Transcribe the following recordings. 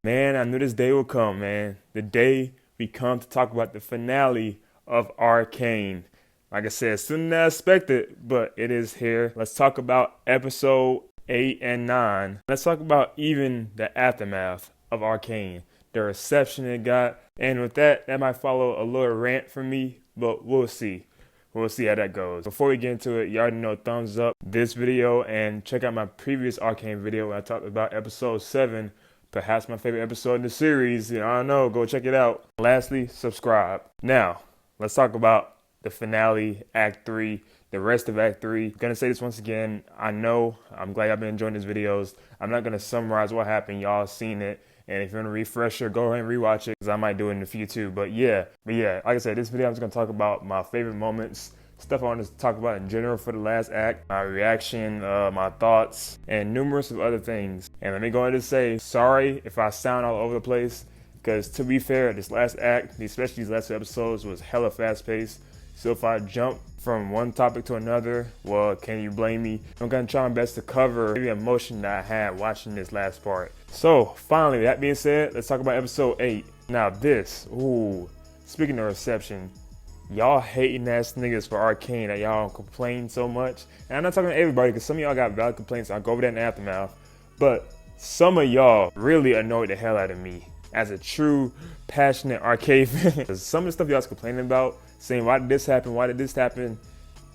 Man, I knew this day would come, man. The day we come to talk about the finale of Arcane. Like I said, sooner than I expected, but it is here. Let's talk about episode 8 and 9. Let's talk about even the aftermath of Arcane, the reception it got. And with that, that might follow a little rant from me, but we'll see. We'll see how that goes. Before we get into it, you already know, thumbs up this video and check out my previous Arcane video where I talked about episode 7. Perhaps my favorite episode in the series. I don't know. Go check it out. Lastly, subscribe. Now, let's talk about the finale, Act 3, the rest of Act 3. I'm going to say this once again. I'm glad y'all been enjoying these videos. I'm not going to summarize what happened. Y'all seen it. And if you want a refresher, go ahead and rewatch it because I might do it in a few too. But yeah, like I said, this video I'm just going to talk about my favorite moments, stuff I want to talk about in general for the last act, my reaction, my thoughts, and numerous of other things. And let me go ahead and say, sorry if I sound all over the place, because to be fair, this last act, especially these last two episodes, was hella fast-paced. So if I jump from one topic to another, well, can you blame me? I'm going to try my best to cover every emotion that I had watching this last part. So finally, that being said, let's talk about episode 8. Now this, speaking of reception, y'all hating ass niggas for Arcane that y'all complain so much. And I'm not talking to everybody because some of y'all got valid complaints. I'll go over that in the aftermath. But some of y'all really annoyed the hell out of me as a true, passionate Arcane fan. Some of the stuff y'all's complaining about, saying why did this happen,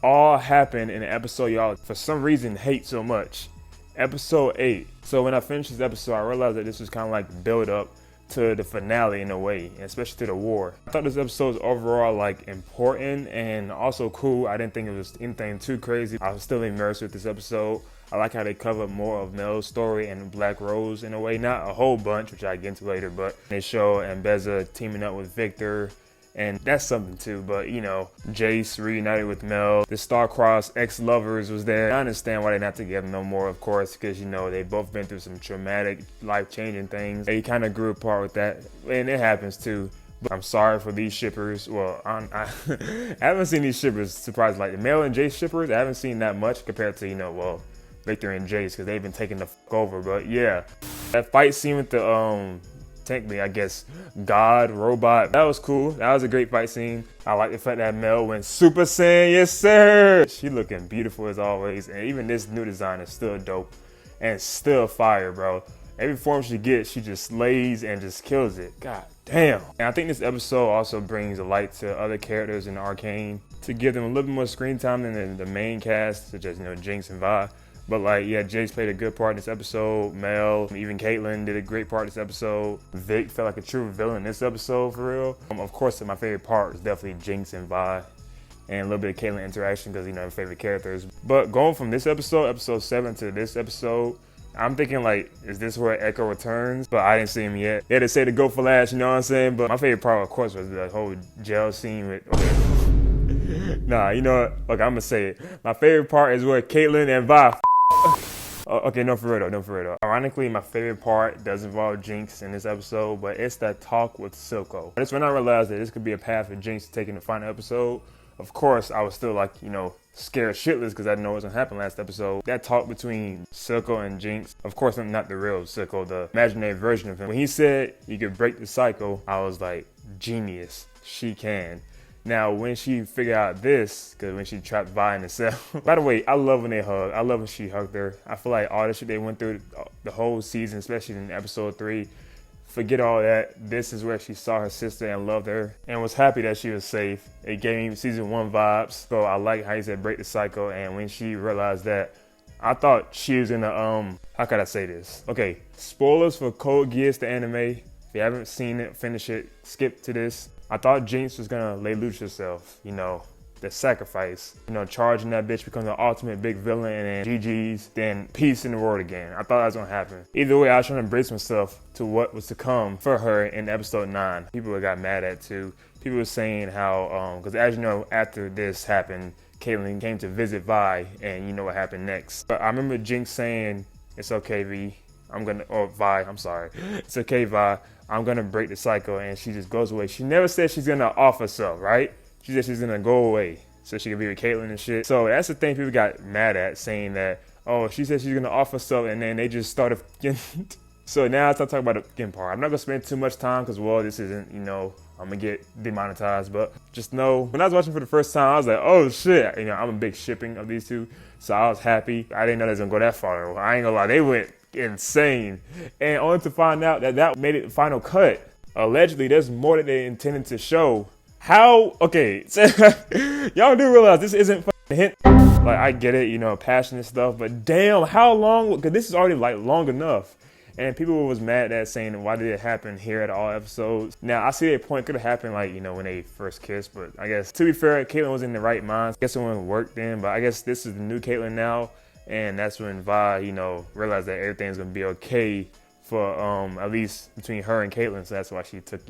all happened in the episode y'all for some reason hate so much. Episode 8. So when I finished this episode, I realized that this was kind of like build up to the finale in a way, especially to the war. I thought this episode was overall like important and also cool. I didn't think it was anything too crazy. I was still immersed with this episode. I like how they covered more of Mel's story and Black Rose in a way, not a whole bunch, which I get into later, but they show Ambeza teaming up with Victor. And that's something too, but you know, Jace reunited with Mel. The star-crossed ex-lovers was there. I understand why they're not together no more, of course, because you know, they both been through some traumatic, life-changing things. They kind of grew apart with that, and it happens too. But I'm sorry for these shippers. Well, I haven't seen these shippers, surprisingly. Like the Mel and Jace shippers, I haven't seen that much compared to, you know, well, Victor and Jace, because they've been taking the fuck over. But yeah, that fight scene with the, technically, I guess, God, robot. That was cool. That was a great fight scene. I like the fact that Mel went Super Saiyan, yes sir! She looking beautiful as always, and even this new design is still dope and still fire, bro. Every form she gets, she just slays and just kills it. God damn. And I think this episode also brings a light to other characters in Arcane to give them a little bit more screen time than the main cast, such as, you know, Jinx and Vi. But like, yeah, Jace played a good part in this episode. Mel, even Caitlyn did a great part in this episode. Vic felt like a true villain in this episode, for real. Of course, my favorite part was definitely Jinx and Vi, and a little bit of Caitlyn interaction because, you know, favorite characters. But going from this episode, episode 7, to this episode, I'm thinking like, is this where Echo returns? But I didn't see him yet. They had to say to go for last, you know what I'm saying? But my favorite part, of course, was the whole jail scene with... Nah, you know what? Okay, I'm gonna say it. My favorite part is where Caitlyn and Vi... Okay, no for real though. Ironically, my favorite part does involve Jinx in this episode, but it's that talk with Silco. That's when I realized that this could be a path for Jinx taking the final episode. Of course, I was still like, you know, scared shitless because I didn't know what was gonna happen last episode. That talk between Silco and Jinx, of course, I'm not the real Silco, the imaginary version of him. When he said you could break the cycle, I was like, genius, she can. Now, when she figured out this, because when she trapped Vi in the cell. By the way, I love when they hug. I love when she hugged her. I feel like all the shit they went through the whole season, especially in episode 3, forget all that. This is where she saw her sister and loved her and was happy that she was safe. It gave me season 1 vibes. So I like how he said break the cycle. And when she realized that, I thought she was gonna, how could I say this? Okay, spoilers for Code Geass, the anime. If you haven't seen it, finish it, skip to this. I thought Jinx was gonna lay loose herself, you know, the sacrifice, you know, charging that bitch, becoming the ultimate big villain, and then GG's, then peace in the world again. I thought that was gonna happen. Either way, I was trying to brace myself to what was to come for her in episode 9. People got mad at too. People were saying how, because as you know, after this happened, Caitlyn came to visit Vi, and you know what happened next. But I remember Jinx saying, it's okay, Vi. Vi, I'm sorry. It's okay, Vi. I'm gonna break the cycle, and she just goes away. She never said she's gonna off herself, right? She said she's gonna go away so she can be with Caitlyn and shit. So that's the thing people got mad at, saying that, oh, she said she's gonna off herself, and then they just started So now let's talk about the skin part. I'm not gonna spend too much time because, well, this isn't, I'm gonna get demonetized. But just know, when I was watching for the first time, I was like, oh shit. I'm a big shipping of these two, so I was happy. I didn't know they was gonna go that far. I ain't gonna lie, they went insane, and only to find out that made it the final cut. Allegedly, there's more that they intended to show. How? Okay, so y'all do realize this isn't a hint. Like, I get it, passionate stuff, but damn, how long? Because this is already like long enough. And people was mad at that, saying, why did it happen here at all episodes? Now, I see that point could have happened, like, when they first kissed. But I guess, to be fair, Caitlyn was in the right mind. I guess it wouldn't work then. But I guess this is the new Caitlyn now. And that's when Vi, realized that everything's going to be okay for, at least between her and Caitlyn. So that's why she took,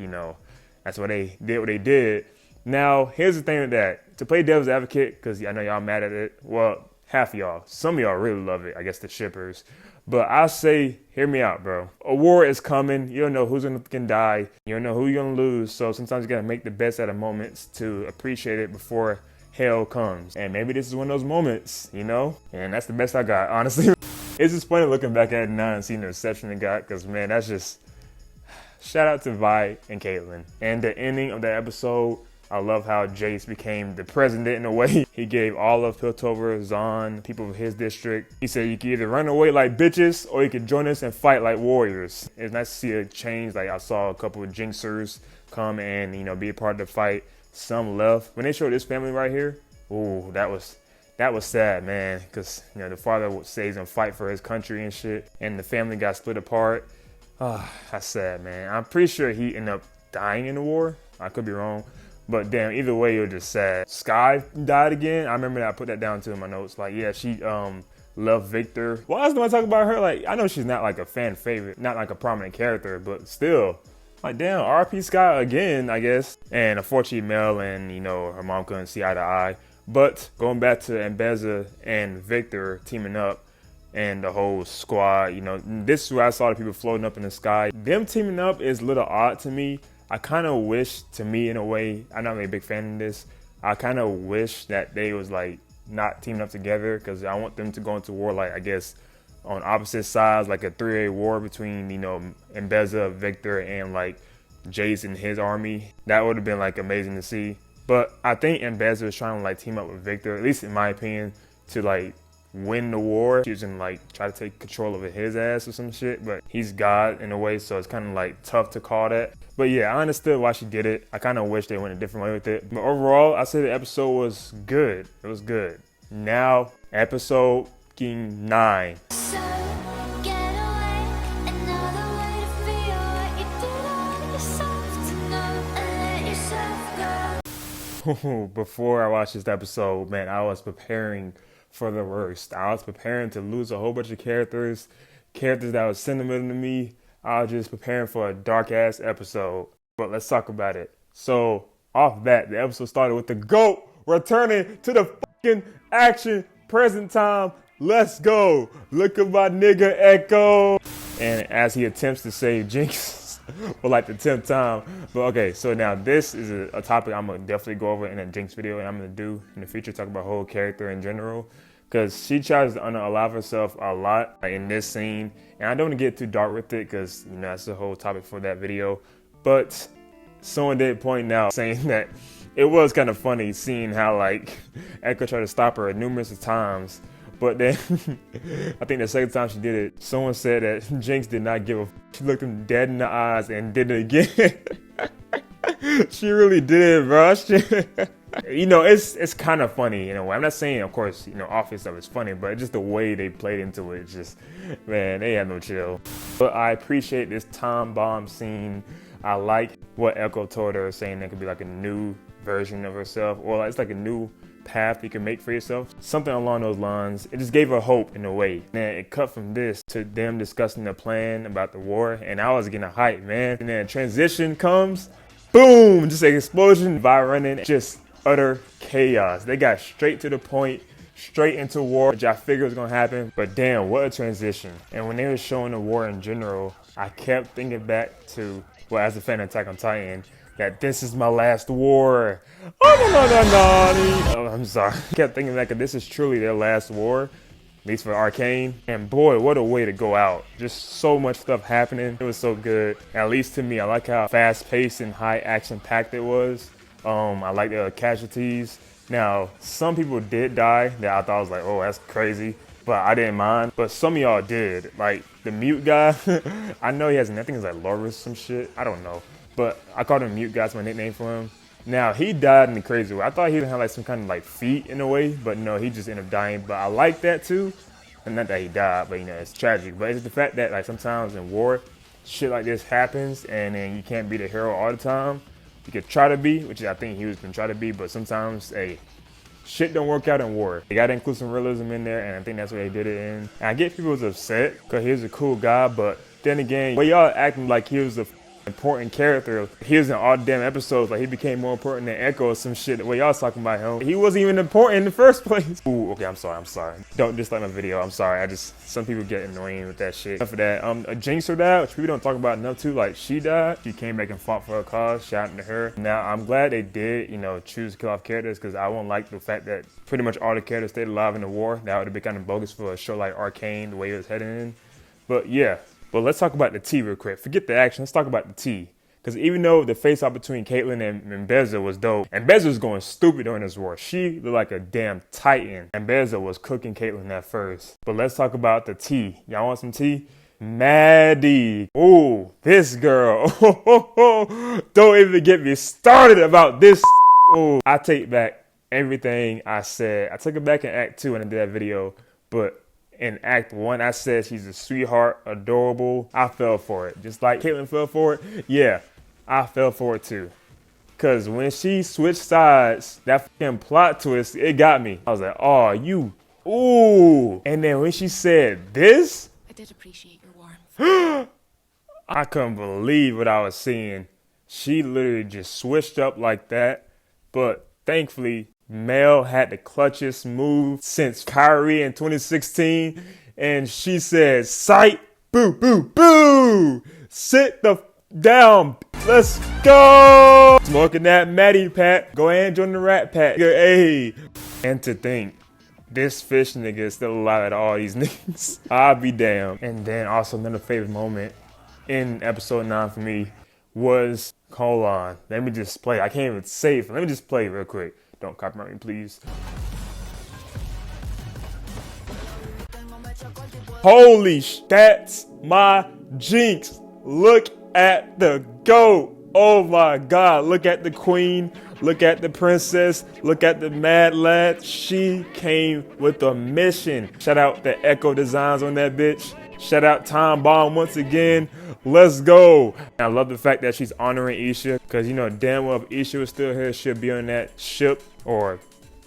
that's why they did what they did. Now, here's the thing with that. To play devil's advocate, because I know y'all mad at it. Well, half of y'all. Some of y'all really love it. I guess the shippers. But I say, hear me out, bro. A war is coming. You don't know who's gonna die. You don't know who you're gonna lose. So sometimes you gotta make the best out of moments to appreciate it before hell comes. And maybe this is one of those moments, And that's the best I got, honestly. It's just funny looking back at it now and seeing the reception it got, because, man, that's just... Shout out to Vi and Caitlyn. And the ending of that episode, I love how Jace became the president in a way. He gave all of Piltover, Zon, people of his district. He said you can either run away like bitches or you can join us and fight like warriors. It's nice to see a change. Like, I saw a couple of Jinxers come and, be a part of the fight. Some left. When they showed this family right here, ooh, that was sad, man. Because, the father would say he's gonna fight for his country and shit. And the family got split apart. Ah, that's sad, man. I'm pretty sure he ended up dying in the war. I could be wrong. But damn, either way, you're just sad. Sky died again. I remember that I put that down too in my notes. Like, yeah, she loved Victor. Why else do I talk about her? Like, I know she's not like a fan favorite, not like a prominent character, but still. Like, damn, RP Sky again, I guess. And unfortunately, Mel and, her mom couldn't see eye to eye. But going back to Mbeza and Victor teaming up and the whole squad, this is where I saw the people floating up in the sky. Them teaming up is a little odd to me. I kind of wish, to me in a way, I'm not really a big fan of this. I kind of wish that they was like not teaming up together, because I want them to go into war, like, I guess, on opposite sides, like a 3-way war between, Mbeza, Victor, and like Jace and his army. That would have been like amazing to see. But I think Mbeza was trying to like team up with Victor, at least in my opinion, to like win the war. She was gonna like try to take control over his ass or some shit, but he's God in a way, so it's kind of like tough to call that. But yeah, I understood why she did it. I kind of wish they went a different way with it. But overall, I say the episode was good. It was good. Now, episode 9. Before I watched this episode, man, I was preparing for the worst. I was preparing to lose a whole bunch of characters that was sentimental to me. I was just preparing for a dark ass episode. But let's talk about it. So off that, the episode started with the GOAT returning to the fucking action. Present time. Let's go. Look at my nigga Echo. And as he attempts to save Jinx for like the 10th time. But okay, so now this is a topic I'm gonna definitely go over in a Jinx video, and I'm gonna do in the future, talk about her whole character in general, because she tries to unalive herself a lot in this scene. And I don't want to get too dark with it, because that's the whole topic for that video. But someone did point out saying that it was kind of funny seeing how like Echo tried to stop her numerous times. But then, I think the second time she did it, someone said that Jinx did not give a f. She looked him dead in the eyes and did it again. She really did, bro. It's kind of funny in a way. I'm not saying, of course, office stuff is funny, but just the way they played into it, just, man, they had no chill. But I appreciate this time bomb scene. I like what Echo told her, saying there could be like a new version of herself, or it's like a new path you can make for yourself, something along those lines. It just gave her hope in a way. And it cut from this to them discussing the plan about the war, and I was getting hyped, man. And then transition comes, boom, just an explosion, Vi running, just utter chaos. They got straight to the point, straight into war, which I figured was gonna happen. But damn, what a transition. And when they were showing the war in general, I kept thinking back to, well, as a fan of Attack on Titan, that this is my last war. Oh, no. Oh, I'm sorry. I kept thinking that this is truly their last war. at least for Arcane. And boy, what a way to go out. Just so much stuff happening. It was so good. At least to me, I like how fast-paced and high action-packed it was. I like the casualties. Now, some people did die that I thought was like, oh, that's crazy. But I didn't mind. But some of y'all did. Like, the mute guy, I know he has nothing. It's like Loris some shit. I don't know. But I called him mute guy. That's my nickname for him. Now, he died in a crazy way. I thought he would have like some kind of like feat in a way. But no, he just ended up dying. But I like that too. And not that he died, but you know, it's tragic. But it's the fact that like sometimes in war, shit like this happens. And then you can't be the hero all the time. You could try to be, which I think he was going to try to be. But sometimes, hey, shit don't work out in war. They got to include some realism in there, and I think that's what they did it in. And I get people was upset because he was a cool guy, but then again, well, y'all acting like he was a important character. He was in all the damn episodes, like he became more important than Echo or some shit. The way y'all talking about him, he wasn't even important in the first place. Ooh, okay, I'm sorry. Don't dislike my video. I'm sorry. Some people get annoying with that shit. Enough of that. A Jinx died, which we don't talk about enough too. Like she died. She came back and fought for her cause. Shout out to her. Now I'm glad they did, you know, choose to kill off characters because I won't like the fact that pretty much all the characters stayed alive in the war. That would have been kind of bogus for a show like Arcane, the way it was heading in. But yeah. But let's talk about the tea real quick. Forget the action. Let's talk about the tea. Because even though the face-off between Caitlyn and Beza was dope, and Beza was going stupid during this war, she looked like a damn titan. And Beza was cooking Caitlyn at first. But let's talk about the tea. Y'all want some tea? Maddie. Ooh, this girl. Don't even get me started about this. Ooh, I take back everything I said. I took it back in Act 2 when I did that video. But in Act 1, I said she's a sweetheart, adorable. I fell for it. Just like Caitlyn fell for it. Yeah, I fell for it too. Because when she switched sides, that fucking plot twist, it got me. I was like, oh, you, ooh. And then when she said this, I did appreciate your warmth. I couldn't believe what I was seeing. She literally just switched up like that. But thankfully, Mel had the clutchest move since Kyrie in 2016. And she said, sight, boo, boo, boo. Sit the down. Let's go. Smoking that Maddie pack. Go ahead and join the Rat Pack. Hey. And to think, this fish nigga is still alive at all these niggas. I'll be damned. And then also another favorite moment in episode 9 for me was, hold on, let me just play. I can't even say it. Let me just play real quick. Don't copyright me, please. Holy that's my Jinx. Look at the GOAT. Oh my God. Look at the queen. Look at the princess. Look at the mad lad. She came with a mission. Shout out the Echo Designs on that bitch. Shout out Time Bomb once again. Let's go. And I love the fact that she's honoring Isha. Because, you know, damn well if Isha was still here, she'll be on that ship or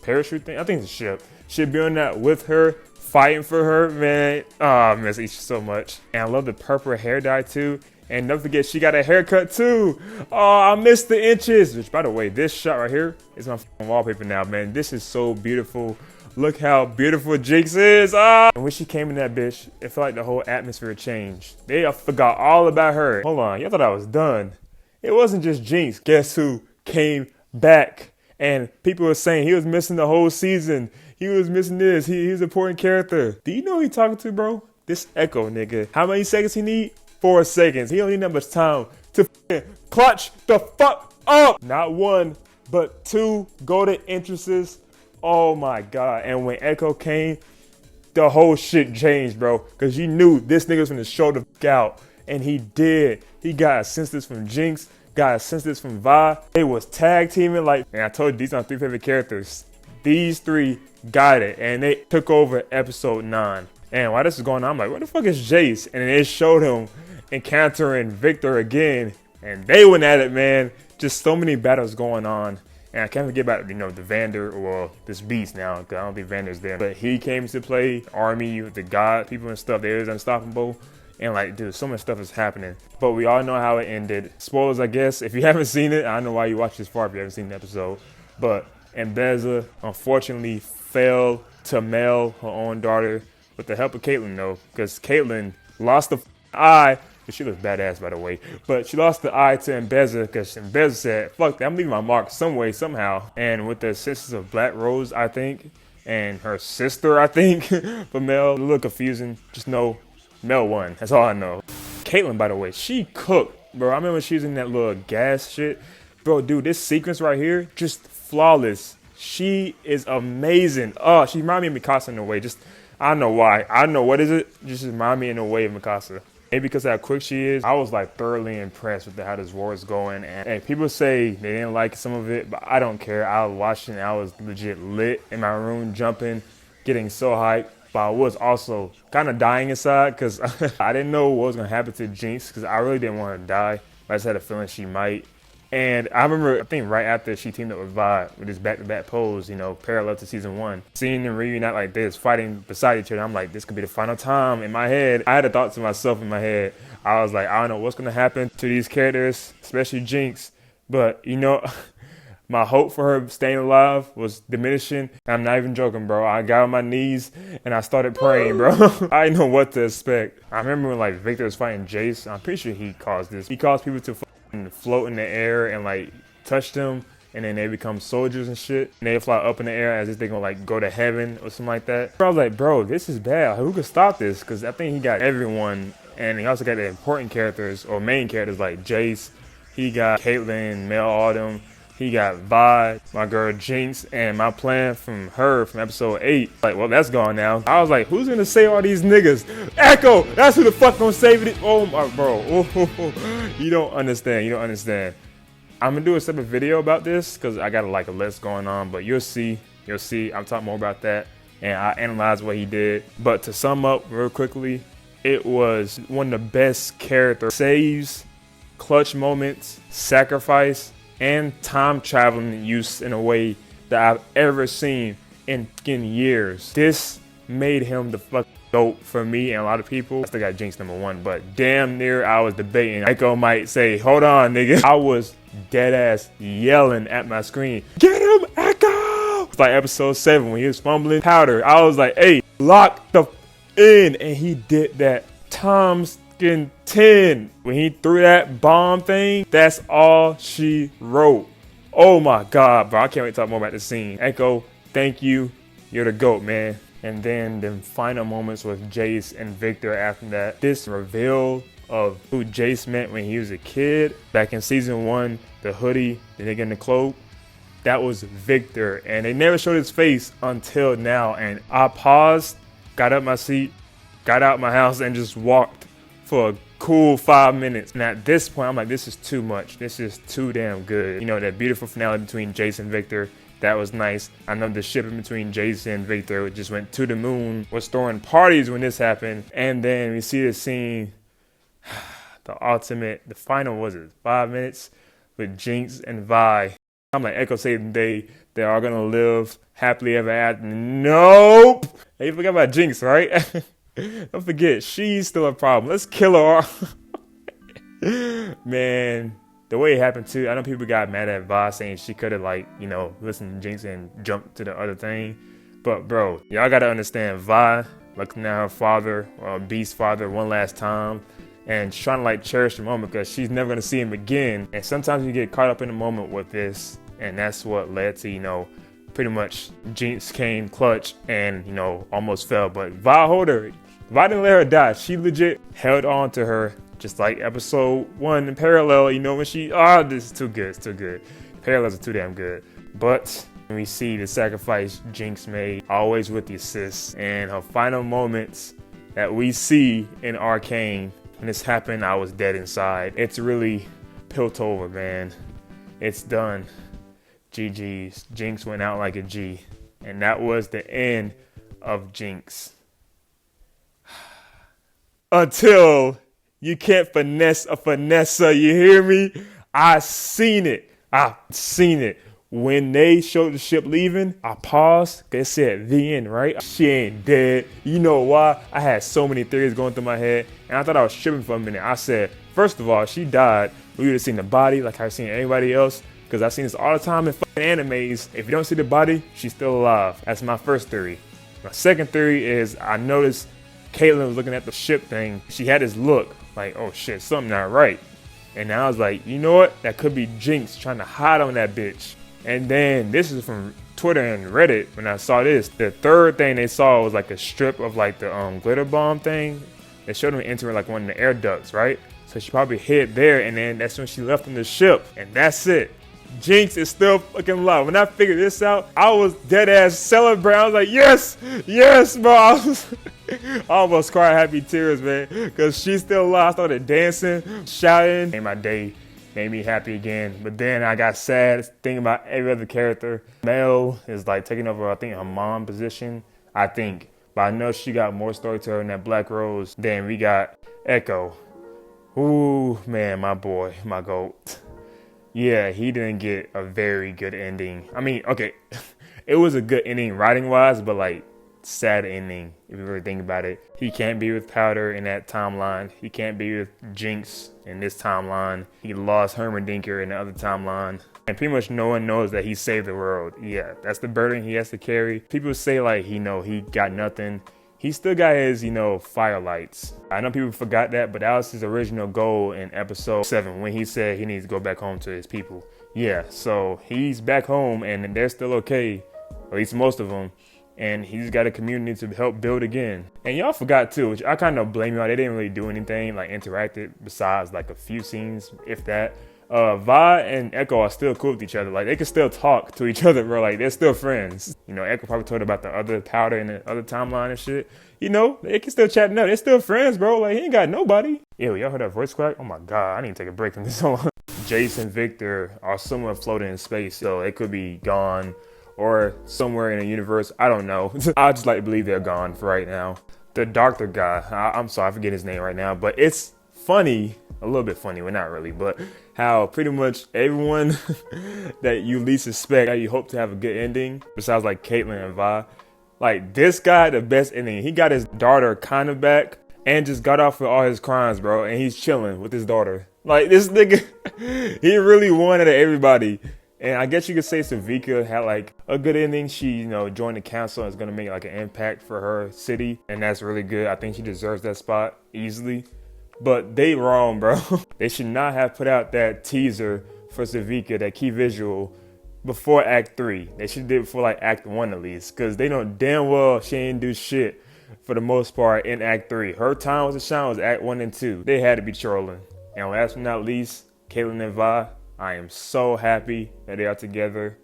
parachute thing. I think it's a ship. She'll be on that with her, fighting for her, man. Oh, I miss Isha so much. And I love the purple hair dye too. And don't forget, she got a haircut too. Oh, I missed the inches. Which, by the way, this shot right here is my wallpaper now, man. This is so beautiful. Look how beautiful Jinx is. Ah! And when she came in that bitch, it felt like the whole atmosphere changed. They forgot all about her. Hold on, y'all thought I was done. It wasn't just Jinx. Guess who came back? And people were saying he was missing the whole season. He was missing this. He's an important character. Do you know who he talking to, bro? This Echo nigga. How many seconds he need? 4 seconds. He don't need that much time to clutch the fuck up. Not 1, but 2 golden entrances. Oh my God. And when Echo came, the whole shit changed, bro. Because you knew this nigga was going to show the fuck out. And he did. He got a sense from Jinx. Got a sense from Vi. They was tag teaming like, and I told you these are my 3 favorite characters. These 3 got it. And they took over episode 9. And while this is going on, I'm like, where the fuck is Jace? And then it showed him encountering Victor again. And they went at it, man. Just so many battles going on. And I can't forget about, you know, the Vander, or this Beast now, because I don't think Vander's there. But he came to play, Army, the God people and stuff. They was unstoppable. And like, dude, so much stuff is happening. But we all know how it ended. Spoilers, I guess. If you haven't seen it, I don't know why you watched this far if you haven't seen the episode. But Beza, unfortunately, fell to Mel, her own daughter, with the help of Caitlyn, though. Because Caitlyn lost the eye. She looks badass, by the way. But she lost the eye to Beza because Beza said, fuck that, I'm leaving my mark some way, somehow. And with the assistance of Black Rose, I think, and her sister, I think, for Mel. A little confusing. Just know Mel won. That's all I know. Caitlyn, by the way, she cooked, bro. I remember when she was in that little gas shit. Bro, dude, this sequence right here, just flawless. She is amazing. Oh, she reminds me of Mikasa in a way. Just, I don't know why. I don't know what is it. Just remind me in a way of Mikasa. Maybe because of how quick she is. I was like thoroughly impressed with how this war is going. And people say they didn't like some of it, but I don't care. I was watching and I was legit lit in my room, jumping, getting so hyped. But I was also kind of dying inside because I didn't know what was going to happen to Jinx because I really didn't want her to die. I just had a feeling she might. And I remember, I think right after she teamed up with Vi with this back-to-back pose, you know, parallel to season 1. Seeing them reunite like this, fighting beside each other, I'm like, this could be the final time. In my head, I had a thought to myself in my head. I was like, I don't know what's going to happen to these characters, especially Jinx. But, you know, my hope for her staying alive was diminishing. I'm not even joking, bro. I got on my knees and I started praying, bro. I didn't know what to expect. I remember when, like, Victor was fighting Jace. I'm pretty sure he caused this. He caused people to float in the air and like touch them, and then they become soldiers and shit, and they fly up in the air as if they're gonna like go to heaven or something like that. I was like, bro, this is bad. Who could stop this? Because I think he got everyone, and he also got the important characters or main characters like Jace. He got Caitlyn, Mel Autumn. He got Vi, my girl Jinx, and my plan from her from episode 8. Like, well, that's gone now. I was like, who's gonna save all these niggas? Echo! That's who the fuck gonna save it. Oh my, bro. Oh, you don't understand. You don't understand. I'm gonna do a separate video about this because I got like a list going on, but you'll see. You'll see. I'll talk more about that, and I analyze what he did. But to sum up real quickly, it was one of the best character saves, clutch moments, sacrifice, and time traveling use in a way that I've ever seen in years. This made him the fuck dope for me and a lot of people. I still got Jinx #1, but damn near I was debating. Echo might say, hold on, nigga. I was dead ass yelling at my screen, get him, Echo! It's like episode 7 when he was fumbling powder. I was like, hey, lock the in, and he did that times 10. When he threw that bomb thing, that's all she wrote. Oh my god, bro, I can't wait to talk more about this scene. Echo, thank you. You're the GOAT, man. And then the final moments with Jace and Victor after that. This reveal of who Jace meant when he was a kid. Back in season 1, the hoodie, the nigga in the cloak, that was Victor. And they never showed his face until now. And I paused, got up my seat, got out my house, and just walked for a cool 5 minutes. And at this point, I'm like, this is too much. This is too damn good. You know, that beautiful finale between Jace and Victor, that was nice. I know the shipping between Jace and Victor just went to the moon. Was throwing parties when this happened. And then we see the scene, the ultimate, the final, was it 5 minutes with Jinx and Vi. I'm like, Echo saved the day. They are gonna live happily ever after. Nope. Hey, you forgot about Jinx, right? Don't forget, she's still a problem. Let's kill her. Man, the way it happened too, I know people got mad at Vi saying she could have, like, you know, listened to Jinx and jumped to the other thing. But bro, y'all gotta understand, Vi looking at her father, Beast's father, one last time, and trying to like cherish the moment because she's never gonna see him again. And sometimes you get caught up in the moment with this, and that's what led to, you know, pretty much Jinx came clutch and, you know, almost fell. But Vi hold her. Vi didn't let her die. She legit held on to her, just like episode 1 in Parallel. You know, when she, this is too good. It's too good. Parallels are too damn good. But when we see the sacrifice Jinx made, always with the assists, and her final moments that we see in Arcane. When this happened, I was dead inside. It's really Piltover, man. It's done. GG's. Jinx went out like a G. And that was the end of Jinx. Until you can't finesse a finesser, you hear me? I seen it. When they showed the ship leaving, I paused. They said the end, right? She ain't dead. You know why? I had so many theories going through my head, and I thought I was tripping for a minute. I said, first of all, she died. We would have seen the body like I've seen anybody else, because I've seen this all the time in fucking animes. If you don't see the body, she's still alive. That's my first theory. My second theory is I noticed Caitlyn was looking at the ship thing. She had this look like, oh shit, something not right. And I was like, you know what? That could be Jinx trying to hide on that bitch. And then this is from Twitter and Reddit when I saw this. The third thing they saw was like a strip of like the glitter bomb thing. They showed them entering like one of the air ducts, right? So she probably hid there, and then that's when she left on the ship, and that's it. Jinx is still fucking alive. When I figured this out, I was dead ass celebrating. I was like, yes, bro. I almost cried happy tears, man, because she's still alive. I started dancing, shouting, and my day made me happy again. But then I got sad thinking about every other character. Mel is like taking over, I think, her mom position. I think. But I know she got more story to her in that Black Rose than we got Echo. Ooh, man, my boy, my GOAT. Yeah, he didn't get a very good ending. I mean, okay, it was a good ending writing-wise, but like, sad ending if you really think about it. He can't be with Powder in that timeline. He can't be with Jinx in this timeline. He lost Hermendinker in the other timeline. And pretty much no one knows that he saved the world. Yeah, that's the burden he has to carry. People say like, he got nothing. He still got his, firelights. I know people forgot that, but that was his original goal in episode 7 when he said he needs to go back home to his people. Yeah, so he's back home and they're still okay, at least most of them. And he's got a community to help build again. And y'all forgot too, which I kind of blame y'all. They didn't really do anything like interactive besides like a few scenes, if that. Vi and Echo are still cool with each other. Like, they can still talk to each other, bro. Like, they're still friends. Echo probably told about the other Powder in the other timeline and shit. They can still chat now. They're still friends, bro. Like, he ain't got nobody. Ew, y'all heard that voice crack? Oh my god, I need to take a break from this song. Jace and Victor are somewhere floating in space, so they could be gone or somewhere in the universe. I don't know. I just like to believe they're gone for right now. The doctor guy, I'm sorry, I forget his name right now, but it's funny, a little bit funny, well not really, but how pretty much everyone that you least suspect, that you hope to have a good ending, besides like Caitlyn and Vi, like this guy, the best ending. He got his daughter kind of back and just got off with all his crimes, bro, and he's chilling with his daughter. Like, this nigga, he really won out of everybody. And I guess you could say Savika had like a good ending. She, joined the council and is going to make like an impact for her city. And that's really good. I think she deserves that spot easily. But they wrong, bro. They should not have put out that teaser for Savika, that key visual, before Act 3. They should do it before like Act 1 at least. Because they know damn well she ain't do shit for the most part in Act 3. Her time was to shine was Act 1 and 2. They had to be trolling. And last but not least, Caitlyn and Vi. I am so happy that they are together.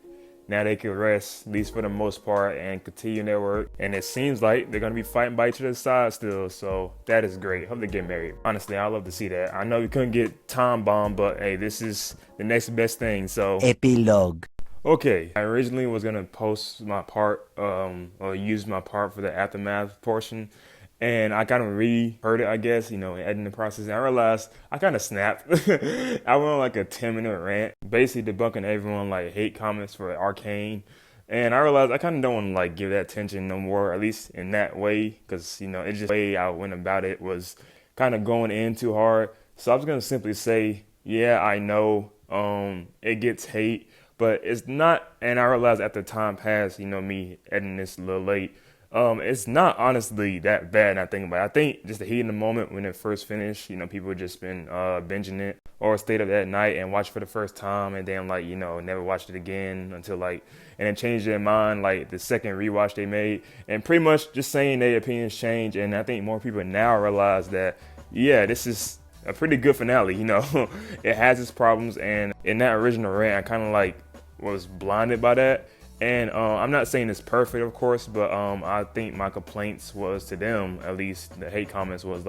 Now they can rest, at least for the most part, and continue their work. And it seems like they're going to be fighting by each other's side still. So that is great. Hope they get married. Honestly, I love to see that. I know we couldn't get Time Bomb, but hey, this is the next best thing. So Epilogue. Okay, I originally was going to post my part, or use my part for the aftermath portion. And I kind of re-heard it, I guess, in editing the process. And I realized I kind of snapped. I went on like a 10-minute rant, basically debunking everyone like hate comments for Arcane. And I realized I kind of don't want to like give that attention no more, at least in that way. Because, it's just the way I went about it was kind of going in too hard. So I was going to simply say, yeah, I know it gets hate, but it's not. And I realized after time passed, me editing this a little late, it's not honestly that bad. I think about it. I think just the heat in the moment when it first finished, people had just been binging it or stayed up that night and watched for the first time and then never watched it again until and then changed their mind the second rewatch they made, and pretty much just saying their opinions change. And I think more people now realize that, yeah, this is a pretty good finale. It has its problems, and in that original rant, I kind of was blinded by that. And I'm not saying it's perfect, of course, but I think my complaints was to them, at least the hate comments was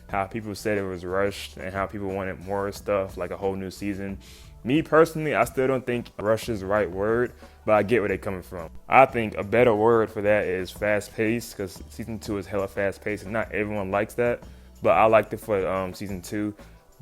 how people said it was rushed and how people wanted more stuff, like a whole new season. Me personally, I still don't think rush is the right word, but I get where they're coming from. I think a better word for that is fast-paced, because season 2 is hella fast-paced and not everyone likes that, but I liked it for season 2.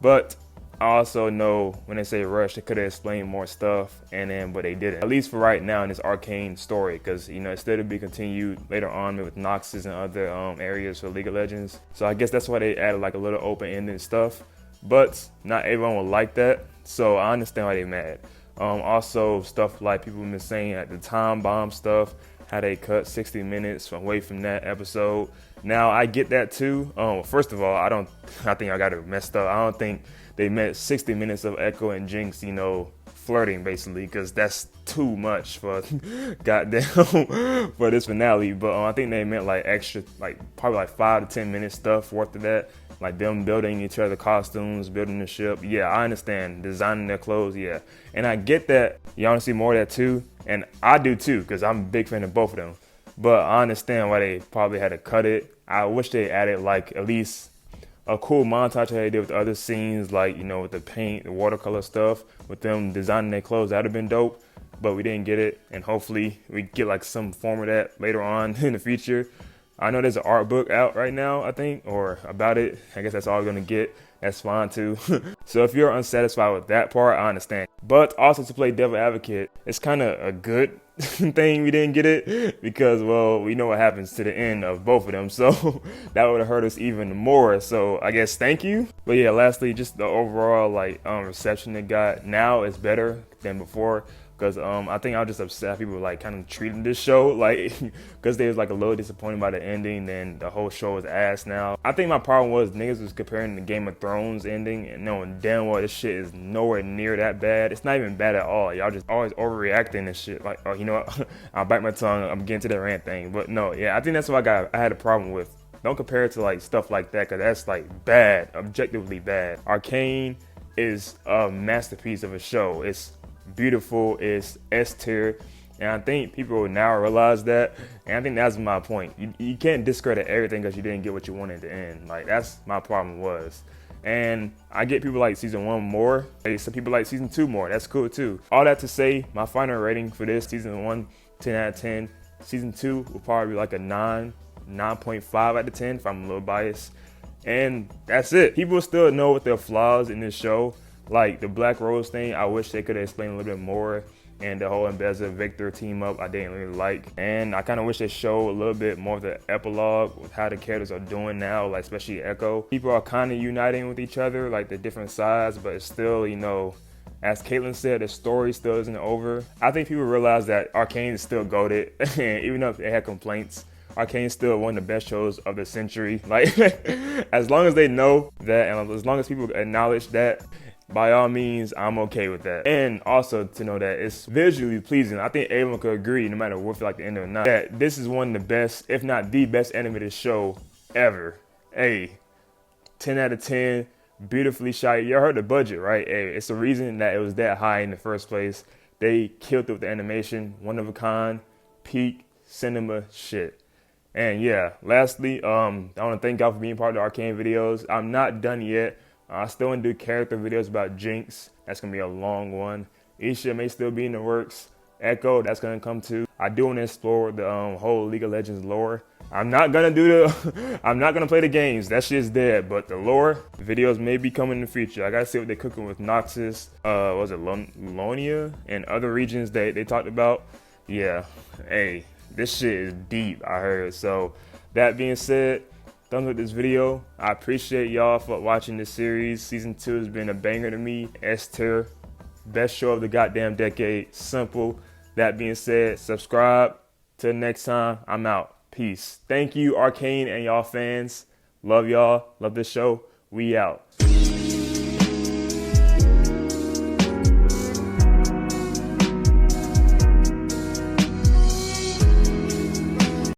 But I also know when they say rush, they could have explained more stuff, but they didn't. At least for right now in this Arcane story, because it's still to be continued later on with Noxus and other areas for League of Legends. So I guess that's why they added a little open-ended stuff. But not everyone will like that, so I understand why they're mad. Also, stuff like people have been saying at the Time Bomb stuff, how they cut 60 minutes away from that episode. Now I get that too. First of all, I think I got it messed up. I don't think they meant 60 minutes of Echo and Jinx, flirting basically, because that's too much for goddamn for this finale. But I think they meant like extra, like probably like 5 to 10 minute stuff worth of that, like them building each other costumes, building the ship. Yeah, I understand, designing their clothes. Yeah, and I get that you want to see more of that too, and I do too, because I'm a big fan of both of them. But I understand why they probably had to cut it. I wish they added like at least a cool montage that they did with the other scenes, like, you know, with the paint, the watercolor stuff, with them designing their clothes. That'd have been dope, but we didn't get it. And hopefully we get like some form of that later on in the future. I know there's an art book out right now, I think, or about it. I guess that's all we're gonna get. That's fine too. So if you're unsatisfied with that part, I understand. But also, to play devil advocate, it's kind of a good thing we didn't get it, because, well, we know what happens to the end of both of them, so that would have hurt us even more. So I guess thank you. But yeah, lastly, just the overall like reception it got now is better than before, because I think I was just upset people were like kind of treating this show like, because they was like a little disappointed by the ending, then the whole show was ass now. I think my problem was niggas was comparing the Game of Thrones ending and knowing damn well this shit is nowhere near that bad. It's not even bad at all. Y'all just always overreacting and shit. Like, oh, you know what? I'll bite my tongue. I'm getting to the rant thing. But no, yeah, I think that's what I had a problem with. Don't compare it to like stuff like that, because that's like bad, objectively bad. Arcane is a masterpiece of a show. It's beautiful, it's S tier, and I think people will now realize that. And I think that's my point. You can't discredit everything because you didn't get what you wanted at the end. Like, that's my problem was. And I get people like season 1 more. Hey, some people like season 2 more. That's cool too. All that to say, my final rating for this season 1, 10 out of 10. Season 2 will probably be like a 9.5 out of 10 if I'm a little biased. And that's it. People still know what their flaws in this show. Like the Black Rose thing, I wish they could have explained a little bit more. And the whole Embeza Victor team up, I didn't really like. And I kind of wish they showed a little bit more of the epilogue with how the characters are doing now, like especially Echo. People are kind of uniting with each other, like the different sides, but it's still, you know, as Caitlyn said, the story still isn't over. I think people realize that Arcane is still goated, and even if they had complaints, Arcane is still one of the best shows of the century. Like, as long as they know that, and as long as people acknowledge that, by all means, I'm okay with that. And also to know that it's visually pleasing. I think everyone could agree, no matter what, like the end or not, that this is one of the best, if not the best animated show ever. Hey, 10 out of 10, beautifully shot. You heard the budget, right? Hey, it's the reason that it was that high in the first place. They killed it with the animation, one of a kind, peak cinema shit. And yeah, lastly, I want to thank y'all for being part of the Arcane videos. I'm not done yet. I still want to do character videos about Jinx. That's going to be a long one. Isha may still be in the works. Echo, that's going to come too. I do want to explore the whole League of Legends lore. I'm not going to do I'm not going to play the games. That shit's dead. But the lore videos may be coming in the future. I got to see what they're cooking with Noxus, was it Lonia, and other regions they talked about. Yeah, hey, this shit is deep, I heard. So that being said, thumbs up this video. I appreciate y'all for watching this series. Season 2 has been a banger to me. S tier, best show of the goddamn decade. Simple. That being said, subscribe. Till next time, I'm out. Peace. Thank you, Arcane and y'all fans. Love y'all. Love this show. We out.